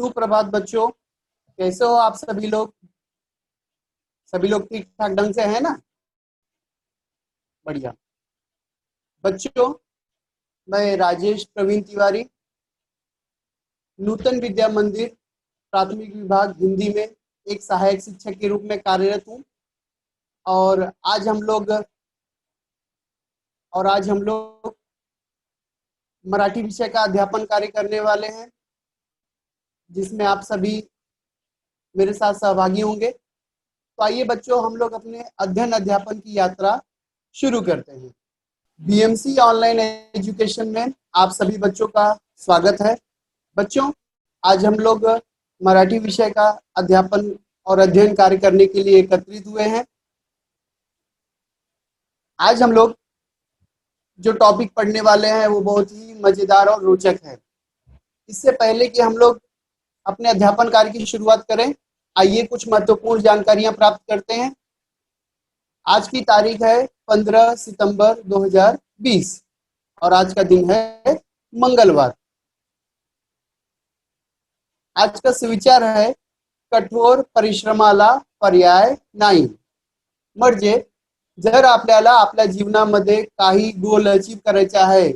सुप्रभात बच्चों, कैसे हो आप सभी लोग? सभी लोग ठीक ठाक ढंग से हैं ना? बढ़िया। बच्चों, मैं राजेश प्रवीण तिवारी, नूतन विद्या मंदिर प्राथमिक विभाग हिंदी में एक सहायक शिक्षक के रूप में कार्यरत हूँ। और आज हम लोग मराठी विषय का अध्यापन कार्य करने वाले हैं, जिसमें आप सभी मेरे साथ सहभागी होंगे। तो आइए बच्चों, हम लोग अपने अध्ययन अध्यापन की यात्रा शुरू करते हैं। बीएमसी ऑनलाइन एजुकेशन में आप सभी बच्चों का स्वागत है। बच्चों, आज हम लोग मराठी विषय का अध्यापन और अध्ययन कार्य करने के लिए एकत्रित हुए हैं। आज हम लोग जो टॉपिक पढ़ने वाले हैं वो बहुत ही मजेदार और रोचक है। इससे पहले कि हम लोग अपने अध्यापन कार्य की शुरुआत करें, आइए कुछ महत्वपूर्ण जानकारियां प्राप्त करते हैं। आज की तारीख है 15 सितंबर 2020 और आज का दिन है मंगलवार। आज का सुविचार है कठोर परिश्रमाला पर्याय नाही। म्हणजे जर आपल्याला आपल्या जीवनामध्ये काही गोल अचीव करायचे आहे,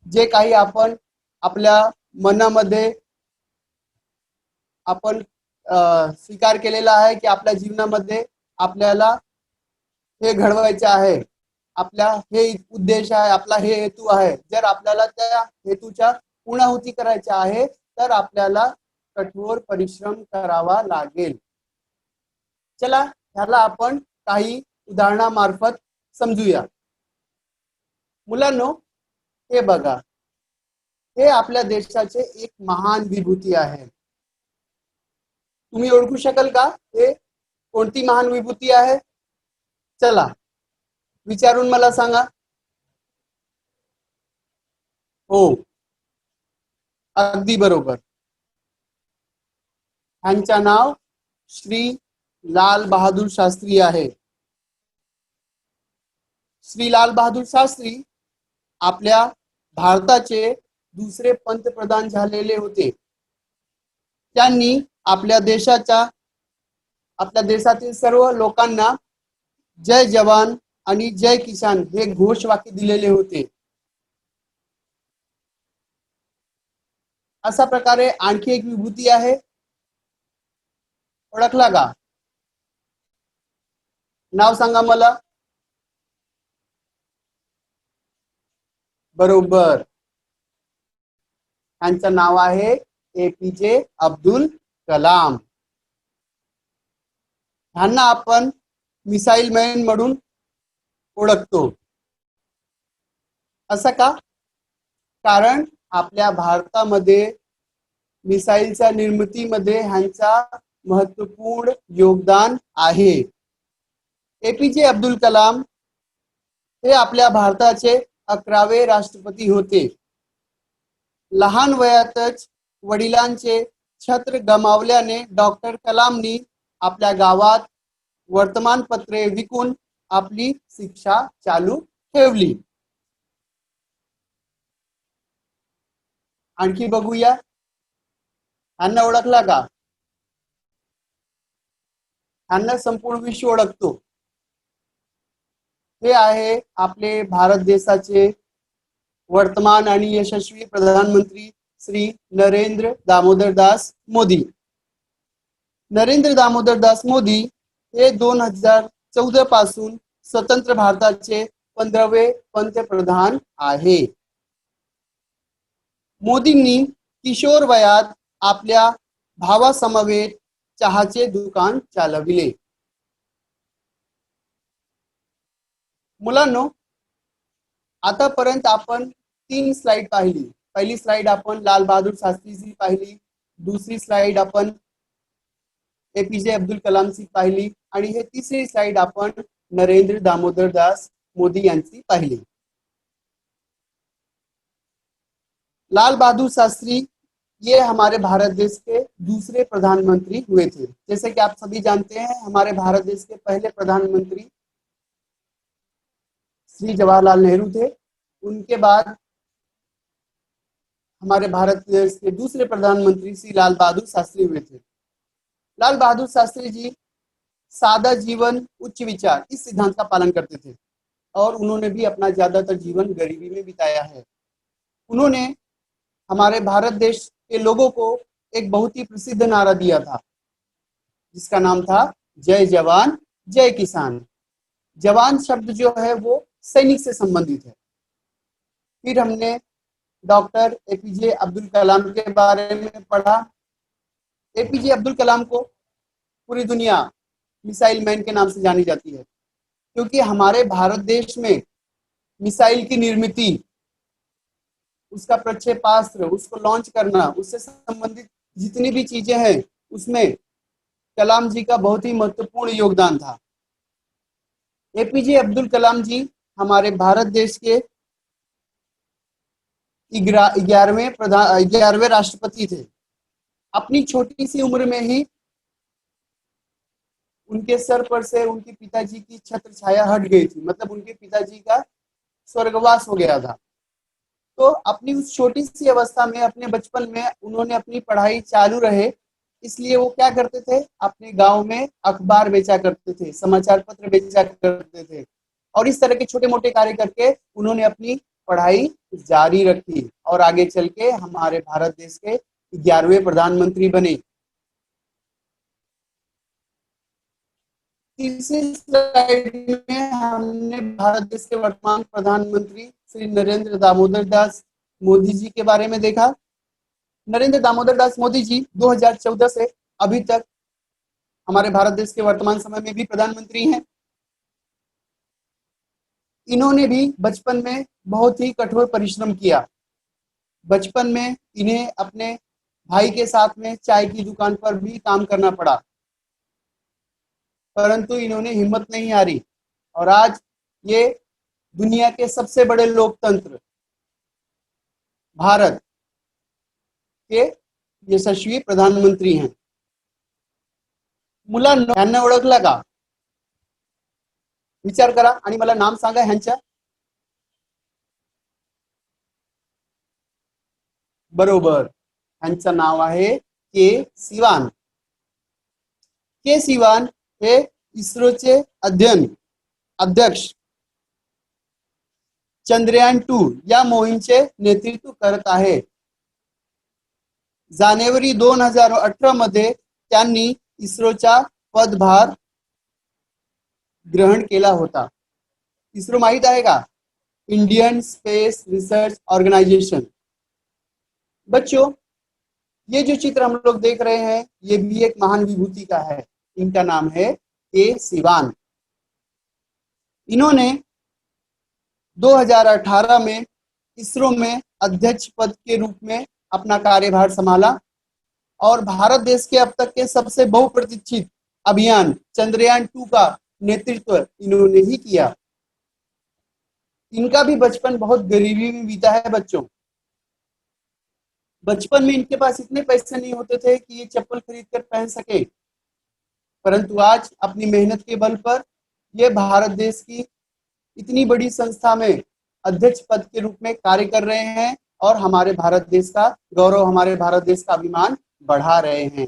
जे काही आपण आपल्या मनामध्ये आपण स्वीकार केलेला आहे की आपल्या जीवनामध्ये आपल्याला हे घडवायचे आहे, आपला हे उद्देश आहे, आपला हे हेतू आहे, जर आपल्याला त्या हेतूच्या पूर्णाहुती करायची आहे तर आपल्याला कठोर परिश्रम करावा लागेल। चला ह्याला आपण काही उदाहरणामार्फत समजूया। मुलांनो, हे बघा, हे आपल्या देशाचे एक महान विभूती आहे। तुम्ही ओळखू शकाल का हे कोणती महान विभूती आहे? चला विचारून मला सांगा। हो, अगदी बरोबर, ह्यांचे नाव श्री लाल बहादूर शास्त्री आहे। श्री लाल बहादूर शास्त्री आपल्या भारताचे दुसरे पंतप्रधान झालेले होते। त्यांनी आपल्या देशातील सर्व लोकांना जय जवान आणि जय किसान हे घोषवाक्य दिलेले होते। अशा प्रकारे आणखी एक विभूती आहे, ओळखला का? नाव सांगा मला। बरोबर, त्यांचं नाव आहे एपीजे अब्दुल कलाम। ह्यांना आपण मिसाईल मॅन म्हणून ओळखतो। असं का? कारण आपल्या भारतामध्ये मिसाईलच्या निर्मितीमध्ये ह्यांचा महत्वपूर्ण योगदान आहे। एपीजे अब्दुल कलाम हे आपल्या भारताचे 11वे राष्ट्रपती होते। लहान वयातच वडिलांचे छत्र गमावल्याने डॉक्टर कलामनी आपल्या गावात वर्तमानपत्रे विकून आपली शिक्षा चालू ठेवली। आणखी बघूया, ह्यांना ओळखला का? ह्यांना संपूर्ण विश्व ओळखतो। हे आहे आपले भारत देशाचे वर्तमान आणि यशस्वी प्रधानमंत्री श्री नरेंद्र दामोदर दास मोदी। नरेंद्र दामोदर दास मोदी हे 2014 पासून स्वतंत्र भारताचे 15वे पंतप्रधान आहे। मोदींनी किशोर वयात आपल्या भावासमवेत चहाचे दुकान चालविले। मुलांनो, आतापर्यंत आपण 3 स्लाइड पाहिली। पहिली स्लाइड आपण लाल बहादूर शास्त्रीची पाहिली, दुसरी स्लाइड आपण एपीजे अब्दुल कलामची पाहिली आणि हे तिसरी स्लाइड आपण नरेंद्र दामोदर दास मोदी यांची पाहिली। लाल बहादुर शास्त्री ये हमारे भारत देश के दूसरे प्रधानमंत्री हुए थे। जैसे कि आप सभी जानते हैं, हमारे भारत देश के पहले प्रधानमंत्री श्री जवाहरलाल नेहरू थे। उनके बाद हमारे भारत देश के दूसरे प्रधानमंत्री श्री लाल बहादुर शास्त्री हुए थे। लाल बहादुर शास्त्री जी सादा जीवन उच्च विचार इस सिद्धांत का पालन करते थे और उन्होंने भी अपना ज्यादातर जीवन गरीबी में बिताया है। उन्होंने हमारे भारत देश के लोगों को एक बहुत ही प्रसिद्ध नारा दिया था जिसका नाम था जय जवान जय किसान। जवान शब्द जो है वो सैनिक से संबंधित है। फिर हमने डॉक्टर एपीजे अब्दुल कलाम के बारे में पढ़ा। एपीजे अब्दुल कलाम को पूरी दुनिया मिसाइल मैन के नाम से जानी जाती है क्योंकि हमारे भारत देश में मिसाइल की निर्मित, उसका प्रक्षेपास्त्र, उसको लॉन्च करना, उससे संबंधित जितनी भी चीजें हैं उसमें कलाम जी का बहुत ही महत्वपूर्ण योगदान था। एपीजे अब्दुल कलाम जी हमारे भारत देश के 11वें राष्ट्रपति थे। अपनी छोटी सी उम्र में ही उनके सर पर से उनके पिताजी की छत्र छाया हट गई थी, मतलब उनके पिताजी का स्वर्गवास हो गया था। तो अपनी उस छोटी सी अवस्था में, अपने बचपन में उन्होंने अपनी पढ़ाई चालू रहे, इसलिए वो क्या करते थे, अपने गांव में अखबार बेचा करते थे, समाचार पत्र बेचा करते थे और इस तरह के छोटे मोटे कार्य करके उन्होंने अपनी पढ़ाई जारी रखी और आगे चल के हमारे भारत देश के 11वें प्रधानमंत्री बने। तीसरी स्लाइड में हमने भारत देश के वर्तमान प्रधानमंत्री श्री नरेंद्र दामोदर दास मोदी जी के बारे में देखा। नरेंद्र दामोदर दास मोदी जी 2014 से अभी तक हमारे भारत देश के वर्तमान समय में भी प्रधानमंत्री हैं। इन्होंने भी बचपन में बहुत ही कठोर परिश्रम किया। बचपन में इन्हें अपने भाई के साथ में चाय की दुकान पर भी काम करना पड़ा, परंतु इन्होंने हिम्मत नहीं हारी और आज ये दुनिया के सबसे बड़े लोकतंत्र भारत के यशस्वी प्रधानमंत्री हैं। मुलांनो, ह्यांना ओळखलं का? विचार करा आणि मला नाम सांगा ह्यांच्या। बरोबर, ह्यांचं नाव आहे के सिवान। के सिवान हे इस्रोचे अध्यक्ष चंद्रयान 2 या मोहीमचे नेतृत्व करत आहे। जानेवारी 2018 मध्ये त्यांनी इस्रोचा पदभार ग्रहण केला होता। इस्रो माहित आहे का? Indian Space Research Organisation. बच्चों, ये जो चित्र हम लोग देख रहे हैं ये भी एक महान विभूति का है। इनका नाम है के सिवान। इन्होंने 2018 में इसरो में अध्यक्ष पद के रूप में अपना कार्यभार संभाला और भारत देश के अब तक के सबसे बहुप्रतीक्षित अभियान चंद्रयान 2 का नेतृत्व इन्होंने ही किया। इनका भी बचपन बहुत गरीबी में बीता है। बच्चों, बचपन में इनके पास इतने पैसे नहीं होते थे कि ये चप्पल खरीद कर पहन सके, परंतु आज अपनी मेहनत के बल पर ये भारत देश की इतनी बड़ी संस्था में अध्यक्ष पद के रूप में कार्य कर रहे हैं और हमारे भारत देश का गौरव, हमारे भारत देश का अभिमान बढ़ा रहे हैं।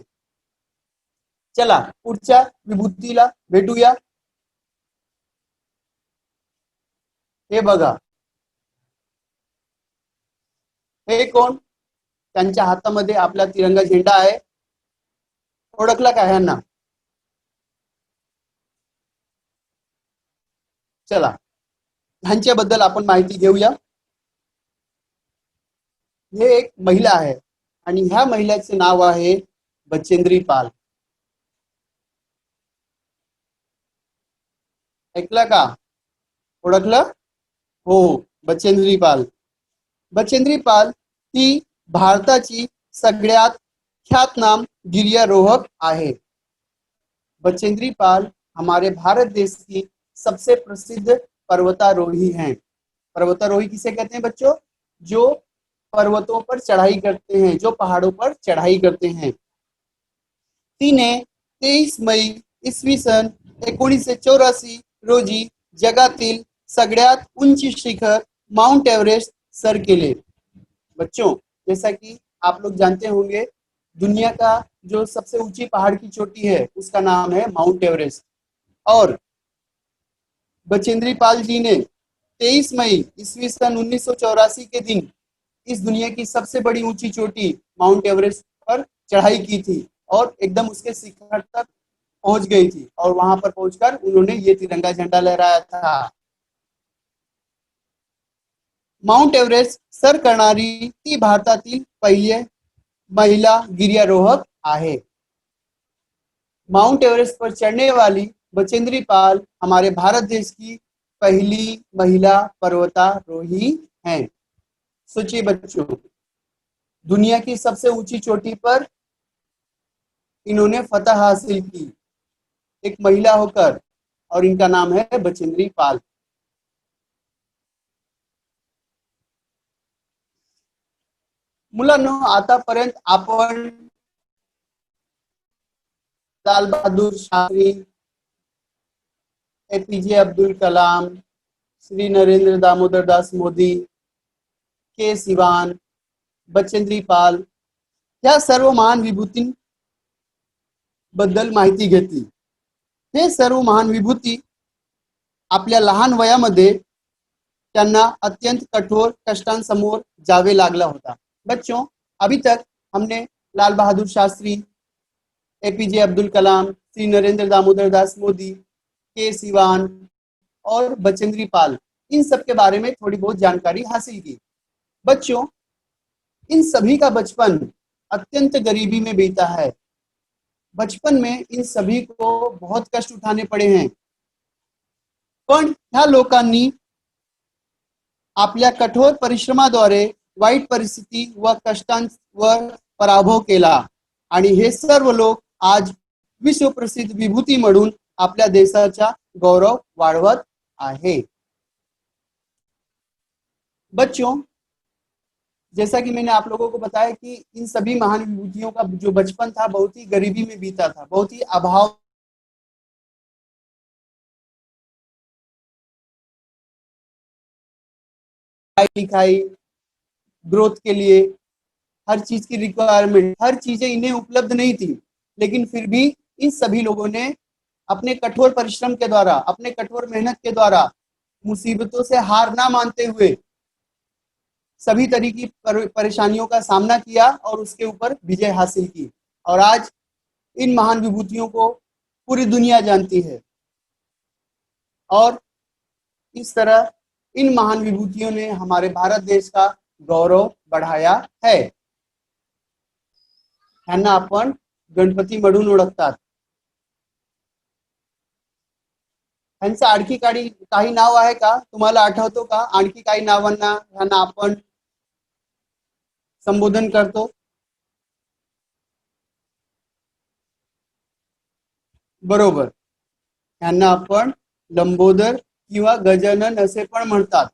चला पुढच्या विभूतीला भेटूया। हे बघा, हे कोण? त्यांच्या हातामध्ये आपला तिरंगा झेंडा आहे। ओळखला का ह्यांना? चला ह्यांच्याबद्दल आपण माहिती घेऊया। हे एक महिला आहे आणि ह्या महिलेचे नाव आहे बचेंद्री पाल। ऐकलं का? ओळखलं? हो, बचेंद्री पाल। बचेंद्री पाल ही भारताची सगळ्यात ख्यातनाम गिर्यारोहक आहे। बचेंद्री पाल हमारे भारत देश की सबसे प्रसिद्ध पर्वतारोही हैं। पर्वतारोही किसे कहते हैं बच्चों? जो पर्वतों पर चढ़ाई करते हैं, जो पहाड़ों पर चढ़ाई करते हैं। तिने 23 मई इसवी सन 1984 रोजी जगातील सगळ्यात उंच शिखर माउंट एव्हरेस्ट सर केले। बच्चों, जैसा कि आप लोग जानते होंगे, दुनिया का जो सबसे ऊंची पहाड़ की चोटी है उसका नाम है माउंट एवरेस्ट। और बचेंद्री पाल जी ने 23 मई ईस्वी सन 1984 के दिन इस दुनिया की सबसे बड़ी ऊंची चोटी माउंट एवरेस्ट पर चढ़ाई की थी और एकदम उसके शिखर तक पहुंच गई थी, और वहां पर पहुंचकर उन्होंने ये तिरंगा झंडा लहराया था। माउंट एव्हरेस्ट सर करणारी ती भारतातील पहिली महिला गिर्यारोहक आहे। माउंट एवरेस्ट पर चढ़ने वाली बचेंद्री पाल हमारे भारत देश की पहली महिला पर्वतारोही हैं। सोचिए बच्चों, दुनिया की सबसे ऊंची चोटी पर इन्होंने फतह हासिल की एक महिला होकर, और इनका नाम है बचेंद्री पाल। मुलांनो, आतापर्यंत आपण लाल बहादूर शास्त्री, एपीजे अब्दुल कलाम, श्री नरेंद्र दामोदर दास मोदी, के सिवान, बचेंद्री पाल या सर्व महान विभूतीं बद्दल माहिती घेतली। हे सर्व महान विभूती आपल्या लहान वयामध्ये त्यांना अत्यंत कठोर कष्टांसमोर जावे लागला होता। बच्चों, अभी तक हमने लाल बहादुर शास्त्री, एपीजे अब्दुल कलाम, श्री नरेंद्र दामोदर दास मोदी, के सिवान और बचेंद्री पाल, इन सब के बारे में थोड़ी बहुत जानकारी हासिल की। बच्चों, इन सभी का बचपन अत्यंत गरीबी में बीता है। बचपन में इन सभी को बहुत कष्ट उठाने पड़े हैं, पण ह्या लोकांनी आपल्या कठोर परिश्रमाद्वारे वाईट परिस्थिती व कष्टांवर पराभव केला, आणि हे सर्व लोक आज विश्वप्रसिद्ध विभूती म्हणून आपल्या देशाचा गौरव वाढवत आहे। बच्चों, जैसा कि मैंने आप लोगों को बताया कि इन सभी महान विभूतियों का जो बचपन था बहुत ही गरीबी में बीता था, बहुत ही अभाव लिखाई, ग्रोथ के लिए हर चीज की रिक्वायरमेंट, हर चीजें इन्हें उपलब्ध नहीं थी, लेकिन फिर भी इन सभी लोगों ने अपने कठोर परिश्रम के द्वारा, अपने कठोर मेहनत के द्वारा, मुसीबतों से हार ना मानते हुए सभी तरह की परेशानियों का सामना किया और उसके ऊपर विजय हासिल की। और आज इन महान विभूतियों को पूरी दुनिया जानती है, और इस तरह इन महान विभूतियों ने हमारे भारत देश का गौरव बढ़ाया है। ह्यांना आपण गणपती म्हणून ओळखतात। ह्यांचं आणखी काही नाव आहे का? तुम्हाला आठवतो का आणखी काही नावांना ह्यांना आपण संबोधन करतो? बरोबर, ह्यांना आपण लंबोदर किंवा गजानन असे पण म्हणतात।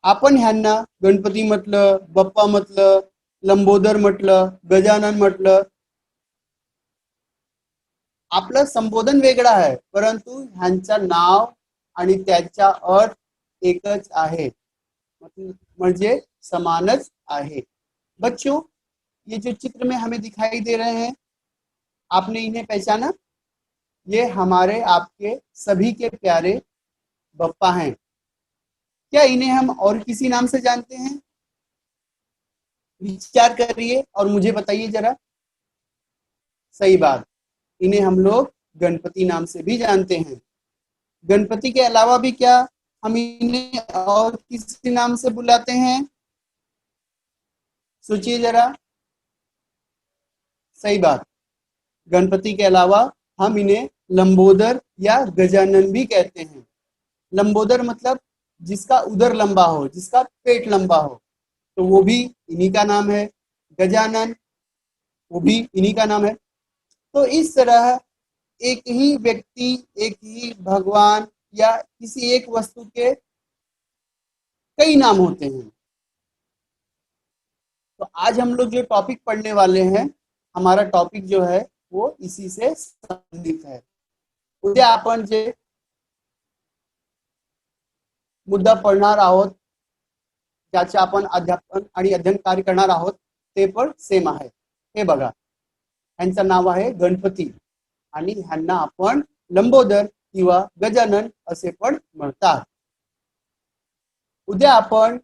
आपण ह्यांना गणपती म्हटलं, बाप्पा म्हटलं, लंबोदर म्हटलं, गजानन म्हटलं, आपलं संबोधन वेगळं आहे, परंतु ह्यांचा नाव आणि त्याचा अर्थ एकच आहे, म्हणजे समानच आहे। बच्चों, ये जो चित्र में हमें दिखाई दे रहे हैं, आपने इन्हें पहचाना? ये हमारे आपके सभी के प्यारे बप्पा हैं। क्या इन्हें हम और किसी नाम से जानते हैं? विचार करिए और मुझे बताइए जरा। सही बात, इन्हें हम लोग गणपति नाम से भी जानते हैं। गणपति के अलावा भी क्या हम इन्हें और किसी नाम से बुलाते हैं? सोचिए जरा। सही बात, गणपति के अलावा हम इन्हें लंबोदर या गजानन भी कहते हैं। लंबोदर मतलब जिसका उदर लंबा हो, जिसका पेट लंबा हो, तो वो भी इन्हीं का नाम है। गजानन, वो भी इन्हीं का नाम है। तो इस तरह एक ही व्यक्ति, एक ही भगवान या किसी एक वस्तु के कई नाम होते हैं। तो आज हम लोग जो टॉपिक पढ़ने वाले हैं, हमारा टॉपिक जो है वो इसी से संबंधित है। उद्या आपण जे मुद्दा पढ़णार आहोत ज्याचे आपण अध्यापन आणि अध्ययन कार्य करणार आहोत ते पण सेम आहे. हे बघा, ह्यांचं नाव आहे गणपती आणि ह्यांना आपण लंबोदर किंवा गजानन असे पण म्हणतात. उद्या आपण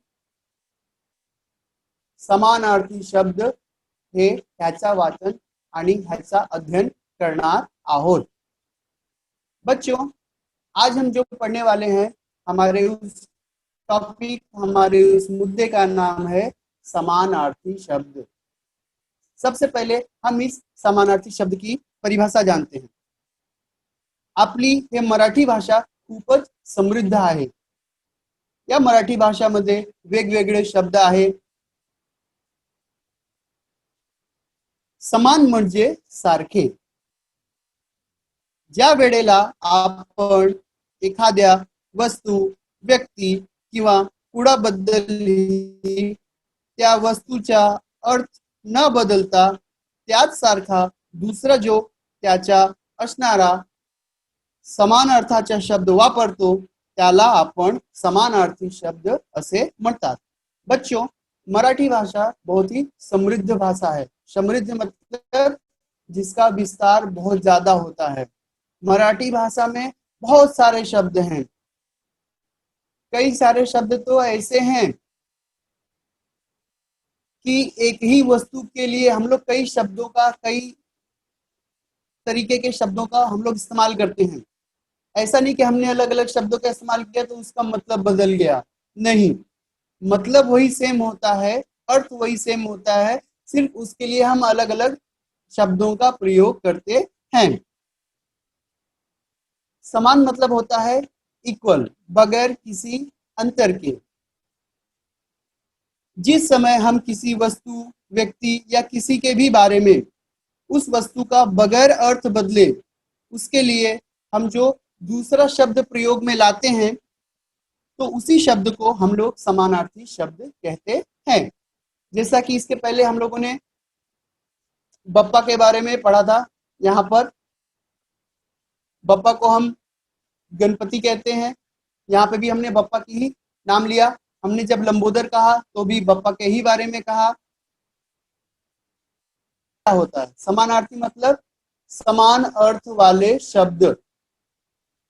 समानार्थी शब्द हे ह्याचा वाचन आणि ह्याचा अध्ययन करणार आहोत. बच्चों, आज हम जो पढ़ने वाले हैं, हमारे उस टॉपिक, हमारे उस मुद्दे का नाम है समानार्थी शब्द. सबसे पहले हम इस समानार्थी शब्द की परिभाषा जानते हैं. आपली हे मराठी भाषा खूपच समृद्ध आहे. या मराठी भाषामध्ये वेगवेगळे शब्द आहेत. समान म्हणजे सारखे. ज्या वेळेला आपण एखाद्या वस्तू, व्यक्ती किंवा कुडाबद्दल त्या वस्तूचा अर्थ न बदलता त्याच सारखा दुसरा जो त्याचा असणारा समान अर्थाचा शब्द वापरतो त्याला आपण समानार्थी शब्द असे म्हणतात. बच्चों, मराठी भाषा बहुत ही समृद्ध भाषा है. समृद्ध मतलब जिसका विस्तार बहुत ज्यादा होता है. मराठी भाषा में बहुत सारे शब्द हैं. कई सारे शब्द तो ऐसे हैं कि एक ही वस्तु के लिए हम लोग कई शब्दों का, कई तरीके के शब्दों का हम लोग इस्तेमाल करते हैं. ऐसा नहीं कि हमने अलग अलग शब्दों का इस्तेमाल किया तो उसका मतलब बदल गया. नहीं, मतलब वही सेम होता है, अर्थ वही सेम होता है, सिर्फ उसके लिए हम अलग अलग शब्दों का प्रयोग करते हैं. समान मतलब होता है इक्वल, बगैर किसी अंतर के. जिस समय हम किसी वस्तु, व्यक्ति या किसी के भी बारे में उस वस्तु का बगैर अर्थ बदले उसके लिए हम जो दूसरा शब्द प्रयोग में लाते हैं तो उसी शब्द को हम लोग समानार्थी शब्द कहते हैं. जैसा कि इसके पहले हम लोगों ने बप्पा के बारे में पढ़ा था. यहाँ पर बप्पा को हम गणपति कहते हैं. यहाँ पे भी हमने बप्पा की ही नाम लिया. हमने जब लंबोदर कहा तो भी बप्पा के ही बारे में कहा. क्या होता है समानार्थी मतलब समान अर्थ वाले शब्द.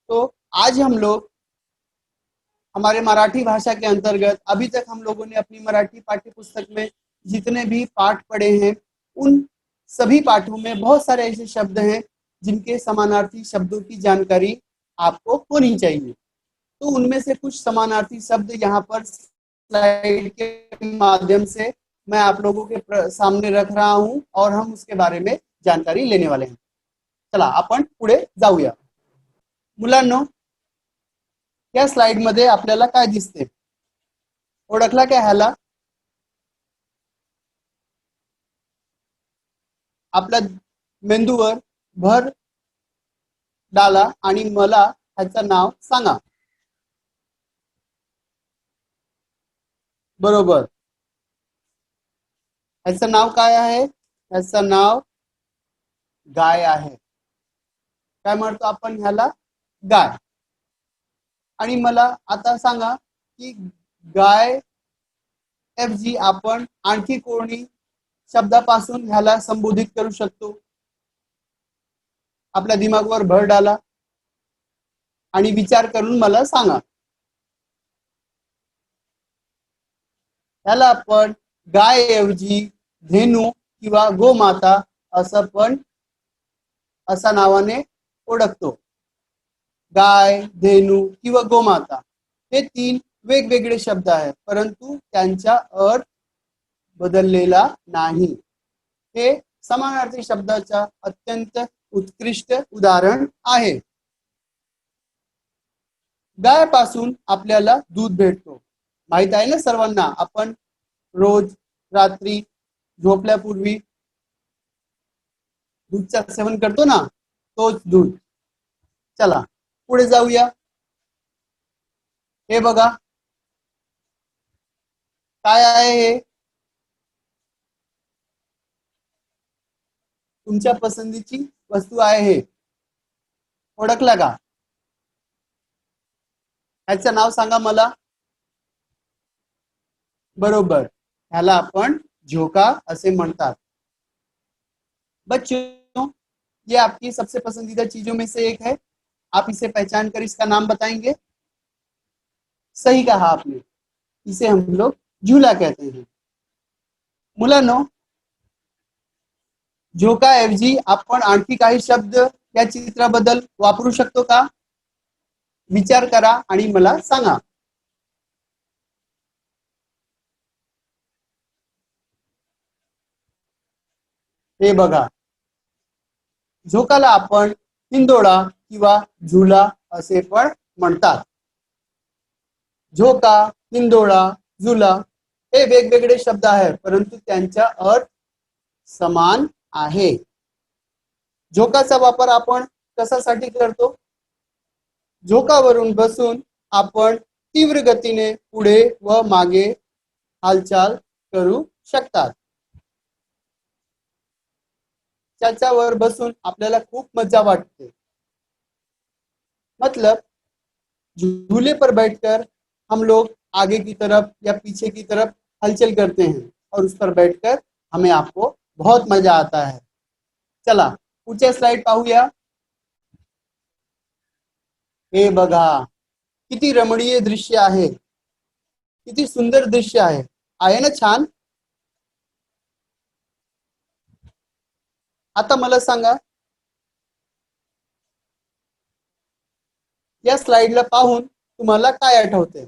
तो आज हम लोग हमारे मराठी भाषा के अंतर्गत अभी तक हम लोगों ने अपनी मराठी पाठ्य पुस्तक में जितने भी पाठ पढ़े हैं उन सभी पाठों में बहुत सारे ऐसे शब्द हैं जिनके समानार्थी शब्दों की जानकारी आपको होनी चाहिए. तो उनमें से कुछ समानार्थी शब्द यहाँ पर स्लाइड के माध्यम से मैं आप लोगों के सामने रख रहा हूं और हम उसके बारे में जानकारी लेने वाले हैं. चला आपण पुढे जाऊया. मुलांनो, या स्लाइड मध्ये आपल्याला काय दिसते? ओळखला काय ह्याला? आपल्या मेंदूवर भर डाला आणि मला ह्याचं नाव सांगा. बरोबर. ह्याचं नाव काय आहे? ह्याचं नाव गाय आहे. काय म्हणतो आपण ह्याला? गाय. आणि मला आता सांगा की गाय ऐवजी आपण आणखी कोणी शब्दापासून ह्याला संबोधित करू शकतो? आपल्या दिमागावर भर डाला आणि विचार करून मला सांगा. ह्याला आपण गाय ऐवजी धेनू किंवा गोमाता असं पण असा नावाने ओळखतो. गाय, धेनू किंवा गोमाता हे तीन वेगवेगळे शब्द आहेत, परंतु त्यांचा अर्थ बदललेला नाही. हे समानार्थी शब्दाचा अत्यंत उत्कृष्ट उदाहरण आहे. गायपासून आपल्याला दूध भेटतो. माहित आहे ना सर्वांना? आपण रोज रात्री झोपल्यापूर्वी दूधचं सेवन करतो ना, तोच दूध. चला पुढे जाऊया. हे बघा काय आहे हे? तुमच्या पसंतीची वस्तू आहे हे. ओळखला का? ह्याचं नाव सांगा मला. बरोबर, ह्याला आपण झोका असे म्हणतात. बच्चों, ये आपकी सबसे पसंदीदा चीजों में से एक है। आप इसे पहचान कर इसका नाम बताएंगे? सही कहा आपने, इसे हम लोग झूला कहते हैं. मुलांनो, झोकाऐवजी आपण आणखी काही शब्द या चित्राबद्दल वापरू शकतो का? विचार करा आणि मला सांगा. हे बघा, झोकाला आपण हिंदोळा किंवा झुला असे पण म्हणतात. झोका, हिंदोळा, झुला हे वेगवेगळे शब्द आहेत, परंतु त्यांचा अर्थ समान आहे. झोकाचा वापर आपण कशासाठी करतो? झोकावरून बसून आपण तीव्र गतीने पुढे व मागे हालचाल करू शकतात. त्याच्यावर बसून आपल्याला खूप मजा वाटते. मतलब झूले पर बैठकर हम लोग आगे की तरफ या पीछे की तरफ हलचल करते हैं और उस पर बैठकर हमें आपको बहुत मजा आता है. चला पुढच्या स्लाइड पाहूया. हे बघा, किती रमणीय दृश्य आहे, किती सुंदर दृश्य आहे ना छान. आता मला सांगा, या स्लाइडला पाहून तुम्हाला काय आठवते?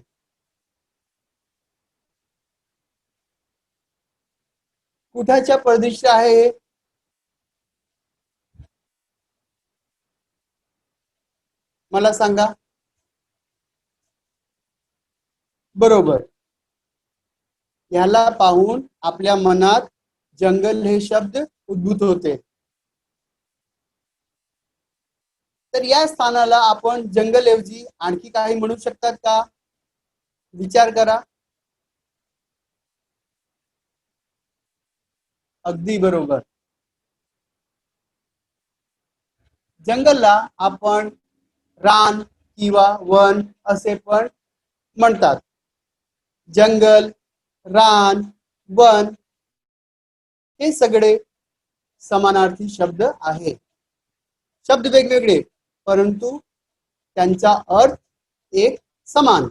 कुठाच्या प्रदेश आहे हे? मला सांगा. बरोबर, याला पाहून आपल्या मनात जंगल हे शब्द उद्भूत होते. तर या स्थानाला आपण जंगल ऐवजी आणखी काही म्हणू शकतात का? विचार करा. अगदी बरोबर, जंगलला आपण रान किंवा वन असे पण म्हणतात. जंगल, रान, वन हे सगळे समानार्थी शब्द आहेत. शब्द वेगवेगळे, परंतु त्यांचा अर्थ एक समान.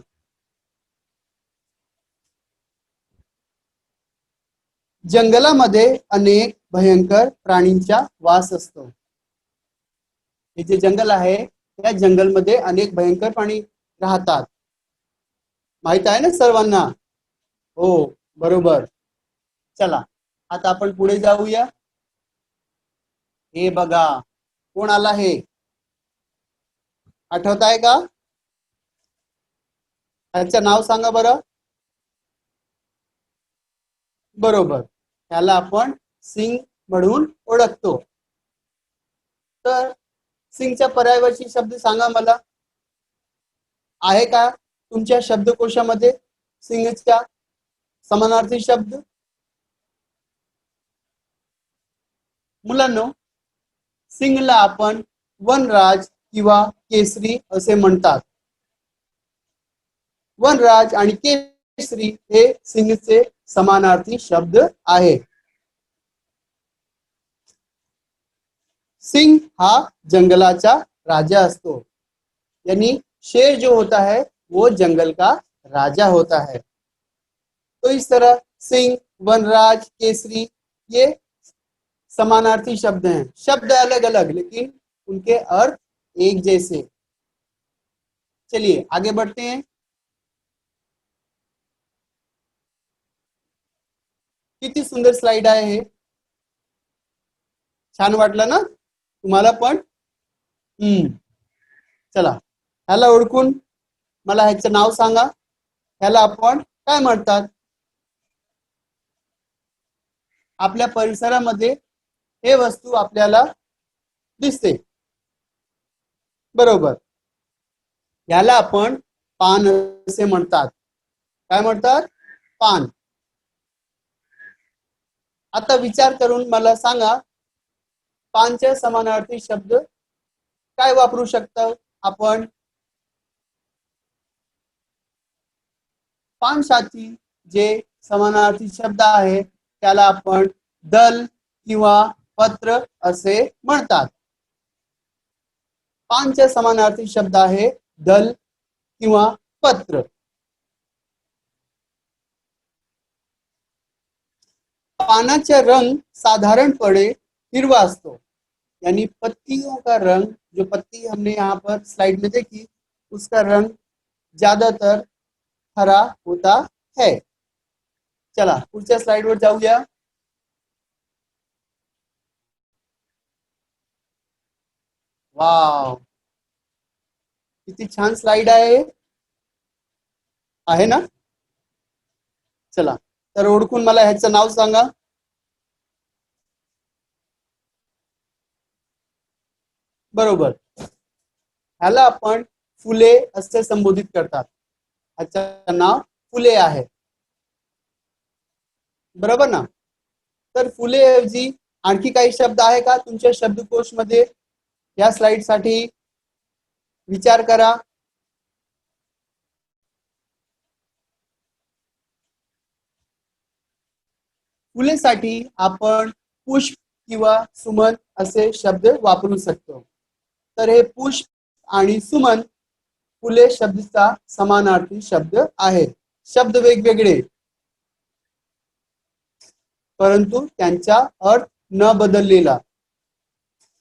जंगलामध्ये अनेक भयंकर प्राणींचा वास असतो. हे जे जंगल आहे, त्या जंगलमध्ये अनेक भयंकर प्राणी राहतात. माहित आहे ना सर्वांना? हो, बरोबर. चला आता आपण पुढे जाऊया. हे बघा, कोण आला हे? आठवत आहे का? त्याचं नाव सांगा बरं. बरोबर, त्याला आपण सिंग म्हणून ओळखतो. तर सिंगच्या पर्यायवाची शब्द सांगा मला. आहे का तुमच्या शब्दकोशामध्ये सिंगच्या समानार्थी शब्द? मुलांनो, सिंगला आपण वनराज किंवा केसरी असे म्हणतात. वनराज आणि केसरी हे सिंगचे समानार्थी शब्द आहे. सिंह हा जंगलाचा राजा असतो, यानी शेर जो होता है वो जंगल का राजा होता है. तो इस तरह सिंह, वनराज, केसरी ये समानार्थी शब्द हैं. शब्द अलग अलग लेकिन उनके अर्थ एक जैसे. चलिए आगे बढ़ते हैं. किती सुंदर स्लाइड आहे हे. छान वाटलं ना तुम्हाला पण? चला, ह्याला ओळखून मला ह्याचं नाव सांगा. ह्याला आपण काय म्हणतात? आपल्या परिसरामध्ये हे वस्तू आपल्याला दिसते. बरोबर, याला आपण पान असे म्हणतात. काय म्हणतात? पान. आता विचार करून मला सांगा, पानच्या समानार्थी शब्द काय वापरू शकतो आपण? पानशाची जे समानार्थी शब्द आहे त्याला आपण दल किंवा पत्र असे म्हणतात. पानचा समानार्थी शब्द आहे दल किंवा पत्र. पानाचा रंग साधारणपणे हिरवा असतो, यानी पत्तियों का रंग, जो पत्ती हमने यहाँ पर स्लाइड में देखी, उसका रंग ज्यादातर हरा होता है. चला पुढच्या स्लाइड वर जाऊया. वाव, किती छान स्लाइड आहे ना. चला तर ओळखून मला ह्याचं नाव सांगा. बरोबर, ह्याला आपण फुले असे संबोधित करतात. ह्याचं नाव फुले आहे, बरोबर ना. तर फुले ऐवजी आणखी काही शब्द आहे का तुमच्या शब्दकोश मध्ये? या स्लाइड साठी विचार करा. फुलेसाठी आपण पुष्प किंवा सुमन असे शब्द वापरू शकतो. तर हे पुष्प आणि सुमन फुले शब्दाचा समानार्थी शब्द आहे. शब्द वेगवेगळे परंतु त्यांचा अर्थ न बदललेला.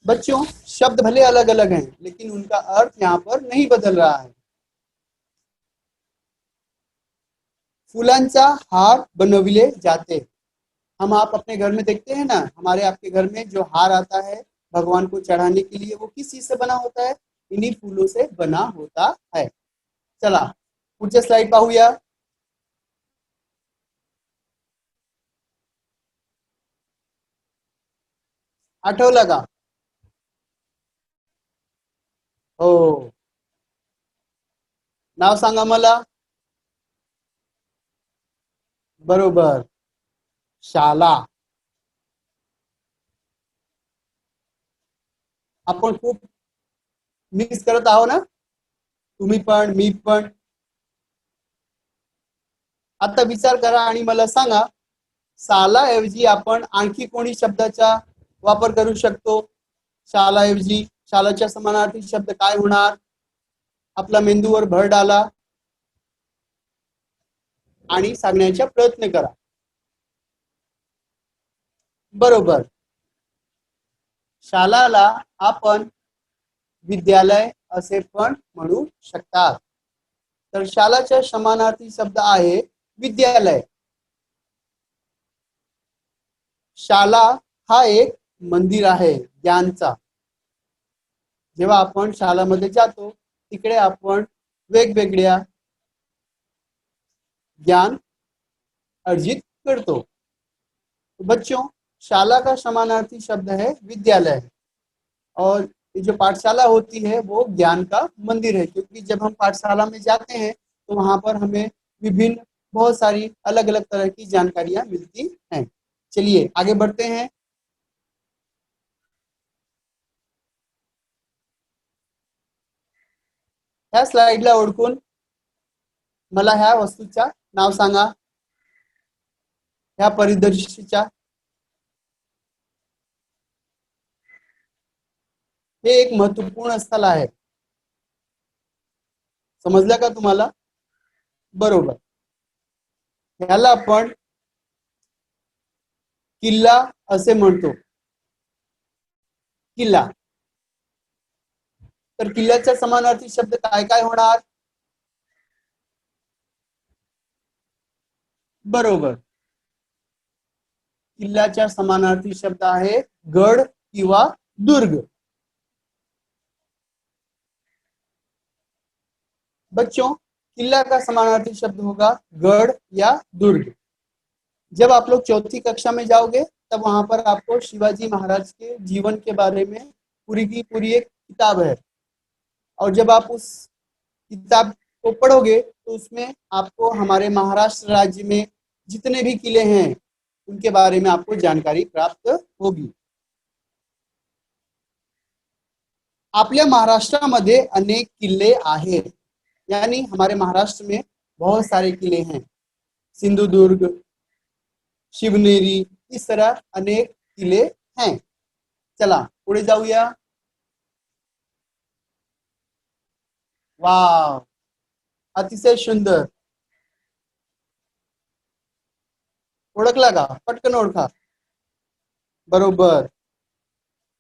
बच्चों, शब्द भले अलग अलग हैं लेकिन उनका अर्थ यहाँ पर नहीं बदल रहा है. फूलांचा हार बनविले जाते. हम आप अपने घर में देखते हैं ना, हमारे आपके घर में जो हार आता है भगवान को चढ़ाने के लिए, वो किस चीज से बना होता है? इन्हीं फूलों से बना होता है. चला पुढचे स्लाइड पाहूया. आठवलं का? हो, नाव सांगा मला. बरोबर, शाला. आपण खूप मिस करत आहो ना, तुम्ही पण मी पण. आता विचार करा आणि मला सांगा, साला ऐवजी आपण आणखी कोणी शब्दाचा वापर करू शकतो? शाला ऐवजी शालाच्या समानार्थी शब्द काय होणार? आपला मेंदूवर भर डाला आणि सांगण्याचा प्रयत्न करा. बरोबर, शालाला आपण विद्यालय असे पण म्हणू शकतात. तर शालाचा समानार्थी शब्द आहे विद्यालय. शाला हा एक मंदिर आहे ज्ञानचा. जेव्हा आपण शाळेमध्ये जातो तिकडे आपण वेगवेगळ्या ज्ञान अर्जित करतो. बच्चों, शाला का समानार्थी शब्द है विद्यालय, और ये जो पाठशाला होती है वो ज्ञान का मंदिर है, क्योंकि जब हम पाठशाला में जाते हैं तो वहां पर हमें विभिन्न बहुत सारी अलग अलग तरह की जानकारियां मिलती हैं. चलिए आगे बढ़ते हैं. ह्या स्लाइडला ओळखून मला ह्या वस्तूचा नाव सांगा. ह्या परिदृश्याचा. हे एक महत्वपूर्ण स्थल आहे. समजलं का तुम्हाला? बरोबर, ह्याला आपण किल्ला असे म्हणतो. किल्ला. तर किल्ल्याच्या समानार्थी शब्द काय काय होणार? बरोबर, किल्ल्याच्या समानार्थी शब्द आहे गड किंवा दुर्ग. बच्चों, किला का समानार्थी शब्द होगा गढ़ या दुर्ग. जब आप लोग चौथी कक्षा में जाओगे तब वहां पर आपको शिवाजी महाराज के जीवन के बारे में पूरी की पूरी एक किताब है, और जब आप उस किताब को पढ़ोगे तो उसमें आपको हमारे महाराष्ट्र राज्य में जितने भी किले हैं उनके बारे में आपको जानकारी प्राप्त होगी. आपल्या महाराष्ट्रामध्ये अनेक किल्ले आहेत, यानी हमारे महाराष्ट्र में बहुत सारे किले हैं. सिंधुदुर्ग, शिवनेरी, इस तरह अनेक किले हैं। चला पुढे जाऊया। वाव, अतिशय सुंदर. ओळखला का? पटकन ओळखा. बरोबर,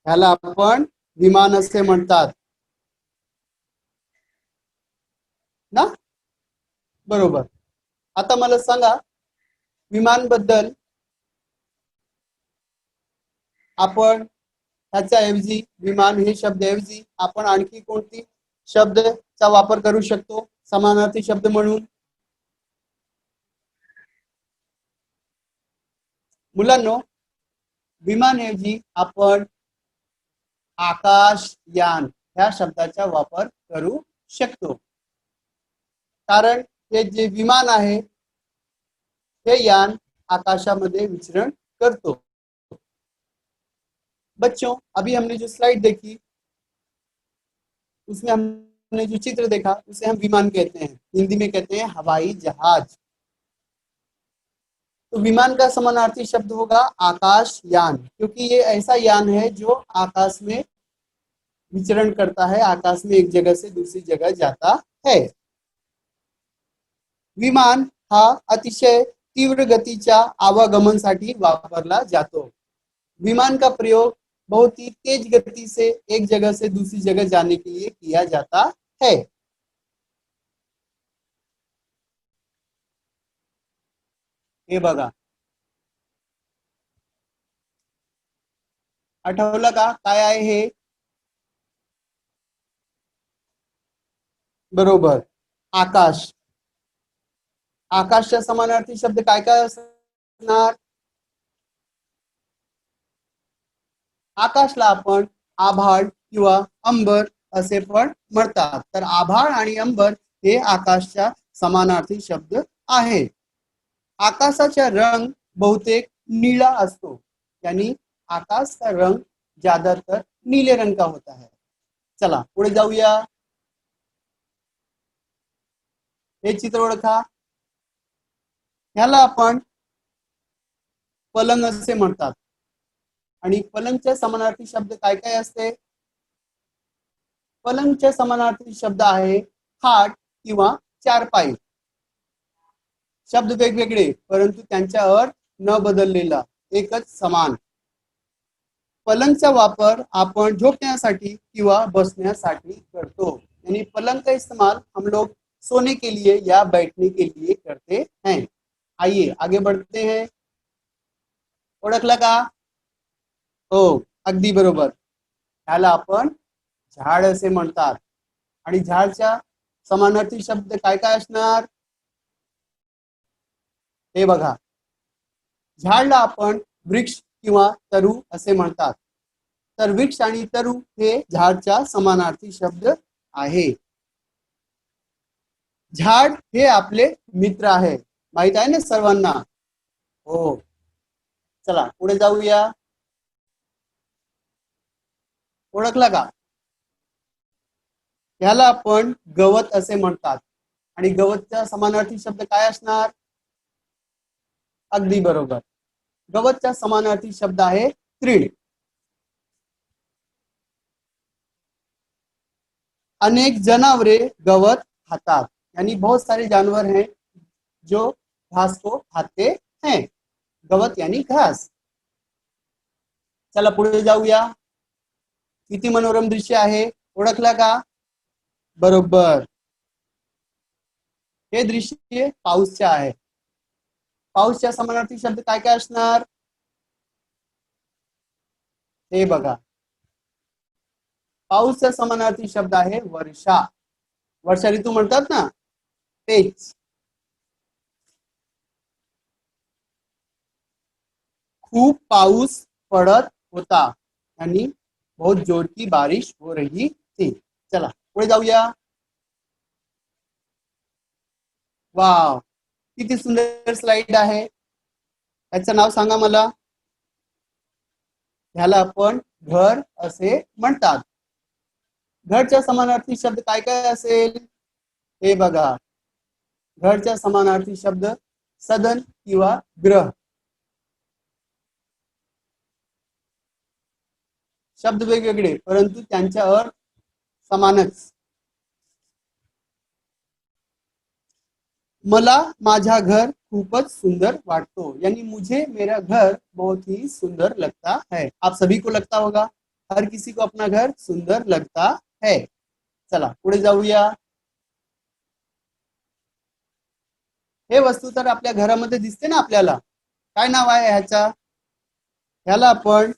ह्याला आपण विमान असे म्हणतात ना. बरोबर. आता मला सांगा, विमान बद्दल आपण ह्याच्या ऐवजी, विमान हे शब्द ऐवजी आपण आणखी कोणती शब्दचा वापर करू शकतो समानार्थी शब्द म्हणून? मुलांनो, विमानऐवजी आपण आकाशयान ह्या शब्दाचा वापर करू शकतो. कारण हे जे विमान आहे, हे यान आकाशामध्ये विचरण करतो. बच्चों, अभी हमने जो स्लाइड देखी उसमें हमने जो चित्र देखा उसे हम विमान कहते हैं, हिंदी में कहते हैं हवाई जहाज. तो विमान का समानार्थी शब्द होगा आकाशयान, क्योंकि ये ऐसा यान है जो आकाश में विचरण करता है, आकाश में एक जगह से दूसरी जगह जाता है. विमान हा अतिशय तीव्र गतीच्या आवागमनासाठी वापरला जातो. विमान का प्रयोग बहुत ही तेज गति से एक जगह से दूसरी जगह जाने के लिए किया जाता है. हे बघा, आठवलं का काय आहे हे? बरोबर, आकाश. आकाशच्या समानार्थी शब्द काय काय असणार? आकाशला आपण आभाळ किंवा अंबर असे पण म्हणतात. तर आभाळ आणि अंबर हे आकाशच्या समानार्थी शब्द आहे. आकाशाचा रंग बहुतेक नीला असतो, यानी आकाश का रंग ज्यादातर नीले रंग का होता है. चला पुढे जाऊया. हे चित्र ओळखा. ह्याला आपण पलंग असे म्हणतात. आणि पलंगच्या समानार्थी शब्द काय काय असते? पलंगच्या समानार्थी शब्द आहे खाट किंवा चारपाई. शब्द वेगवेगळे, परंतु त्यांचा अर्थ न बदललेला, एकच समान. पलंगचा वापर आपण झोपण्यासाठी किंवा बसण्यासाठी करतो. यानी पलंग का इस्तेमाल हम लोग सोने के लिए या बैठने के लिए करते हैं. आइए आगे बढ़ते हैं. ओळखला का? हो, अगदी बरोबर. ह्याला आपण झाड असे म्हणतात. आणि झाडच्या समानार्थी शब्द काय काय असणार? हे बघा, झाडला आपण वृक्ष किंवा तरु असे म्हणतात. तर वृक्ष आणि तरु हे झाडच्या समानार्थी शब्द आहे. झाड हे आपले मित्र आहे, माहित आहे ना सर्वांना? हो. चला पुढे जाऊया. ओळखला का? ह्याला आपण गवत असे म्हणतात. आणि गवतचा समानार्थी शब्द काय असणार? अगदी बरोबर, गवतचा समानार्थी शब्द आहे तृण. अनेक जनावरे गवत खातात, यानी बहुत सारे जानवर हैं जो घास को खाते हैं. गवत यानी घास. चला पुढे जाऊया. किती मनोरम दृश्य आहे, ओळखला का? बरोबर, हे दृश्य पाऊसचे आहे. पाऊसच्या समानार्थी शब्द काय काय असणार? हे बघा, पाऊसचा समानार्थी शब्द आहे वर्षा. वर्षा ऋतू म्हणतात ना, तेच. खूप पाऊस पडत होता, यानी बहुत जोर की बारिश हो रही थी. चला पुढे जाऊया. वाव, किती सुंदर स्लाइड आहे. याचं नाव सांगा मला. ह्याला आपण घर असे म्हणतात. घरच्या समानार्थी शब्द काय काय असेल? हे बघा, घरच्या समानार्थी शब्द सदन किंवा ग्रह. शब्द वेगवेगळे परंतु त्यांचा अर्थ समानच. मला माझा घर खूपच सुंदर वाटतो, यानी मुझे मेरा घर बहुत ही सुंदर लगता है. आप सभी को लगता होगा, हर किसी को अपना घर सुंदर लगता है. चला पुढे जाऊया. हे वस्तू तर आपल्या घरामध्ये दिसते ना आपल्याला. काय नाव आहे ह्याचा? ह्याला आपण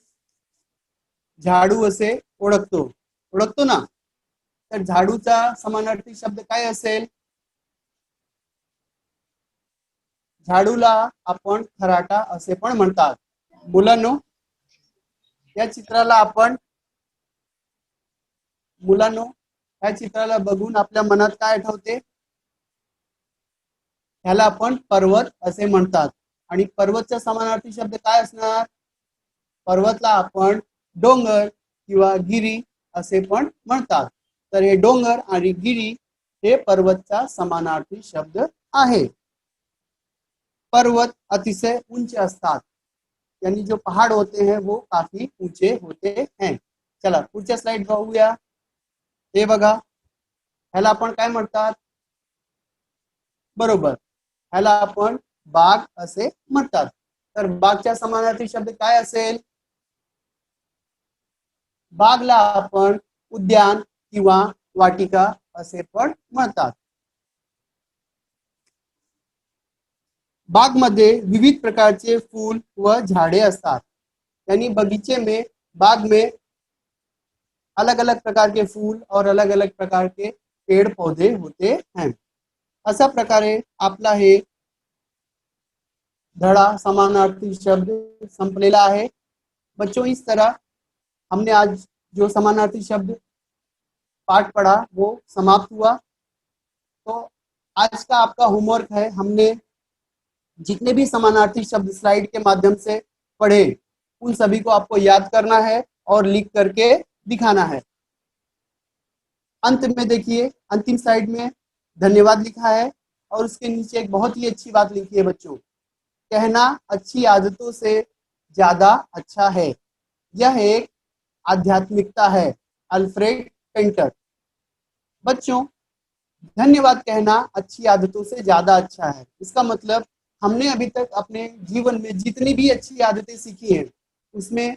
झाडू असे ओळखतो ना. तर झाडूचा समानार्थी शब्द काय असेल? झाडूला आपण खराटा असे पण म्हणतात. मुलांनो, या चित्राला बघून आपल्या मनात काय आठवते? ह्याला आपण पर्वत असे म्हणतात. आणि पर्वतचा समानार्थी शब्द काय असणार? पर्वतला आपण डोंगर किंवा गिरी असे पण म्हणतात. तर हे डोंगर आणि गिरी हे पर्वतचा समानार्थी शब्द आहे. पर्वत अतिशय ऊंचे असतात, यानी जो पहाड़ होते हैं वो काफी ऊंचे होते हैं. चला पुढच्या स्लाइड बघूया. हे बघा, ह्याला आपण काय म्हणतात? बरोबर, ह्याला आपण बाग असे म्हणतात. तर बागच्या समानार्थी शब्द काय असेल? बागला आपण उद्यान किंवा वाटिका असे पण म्हणतात. बाग मध्ये विविध प्रकारचे फूल व झाड़े असतात, यानी बगीचे में, बाग में अलग अलग प्रकार के फूल और अलग अलग प्रकार के पेड़ पौधे होते हैं. अशा प्रकारे आपला हे धड़ा समानार्थी शब्द संपलेला आहे. बच्चों, इस तरह हमने आज जो समानार्थी शब्द पाठ पढ़ा वो समाप्त हुआ. तो आज का आपका होमवर्क है, हमने जितने भी समानार्थी शब्द स्लाइड के माध्यम से पढ़े उन सभी को आपको याद करना है और लिख करके दिखाना है. अंत में देखिए, अंतिम साइड में धन्यवाद लिखा है और उसके नीचे एक बहुत ही अच्छी बात लिखी है बच्चों, कहना अच्छी आदतों से ज्यादा अच्छा है. यह एक आध्यात्मिकता है. Alfred painter. बच्चों, धन्यवाद कहना अच्छी आदतों से ज्यादा अच्छा है. इसका मतलब हमने अभी तक अपने जीवन में जितनी भी अच्छी आदतें सीखी हैं उसमें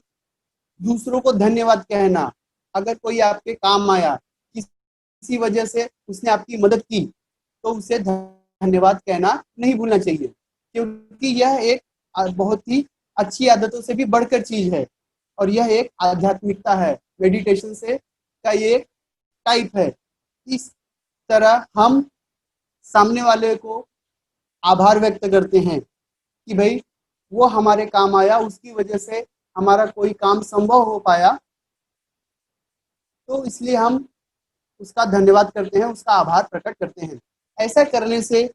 दूसरों को धन्यवाद कहना, अगर कोई आपके काम आया, किसी वजह से उसने आपकी मदद की, तो उसे धन्यवाद कहना नहीं भूलना चाहिए, क्योंकि यह एक बहुत ही अच्छी आदतों से भी बढ़कर चीज है और यह एक आध्यात्मिकता है. मेडिटेशन से का ये टाइप है. इस तरह हम सामने वाले को आभार व्यक्त करते हैं कि भाई वो हमारे काम आया, उसकी वजह से हमारा कोई काम संभव हो पाया, तो इसलिए हम उसका धन्यवाद करते हैं, उसका आभार प्रकट करते हैं. ऐसा करने से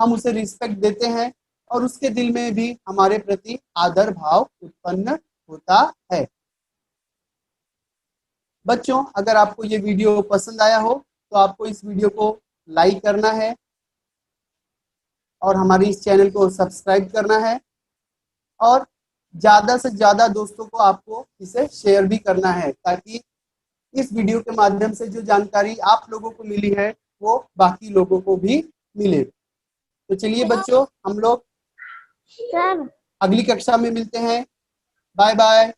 हम उसे रिस्पेक्ट देते हैं और उसके दिल में भी हमारे प्रति आदर भाव उत्पन्न होता है. बच्चों, अगर आपको ये वीडियो पसंद आया हो तो आपको इस वीडियो को लाइक करना है और हमारे इस चैनल को सब्सक्राइब करना है और ज़्यादा से ज़्यादा दोस्तों को आपको इसे शेयर भी करना है, ताकि इस वीडियो के माध्यम से जो जानकारी आप लोगों को मिली है वो बाकी लोगों को भी मिले. तो चलिए बच्चों, हम लोग अगली कक्षा में मिलते हैं. Bye bye.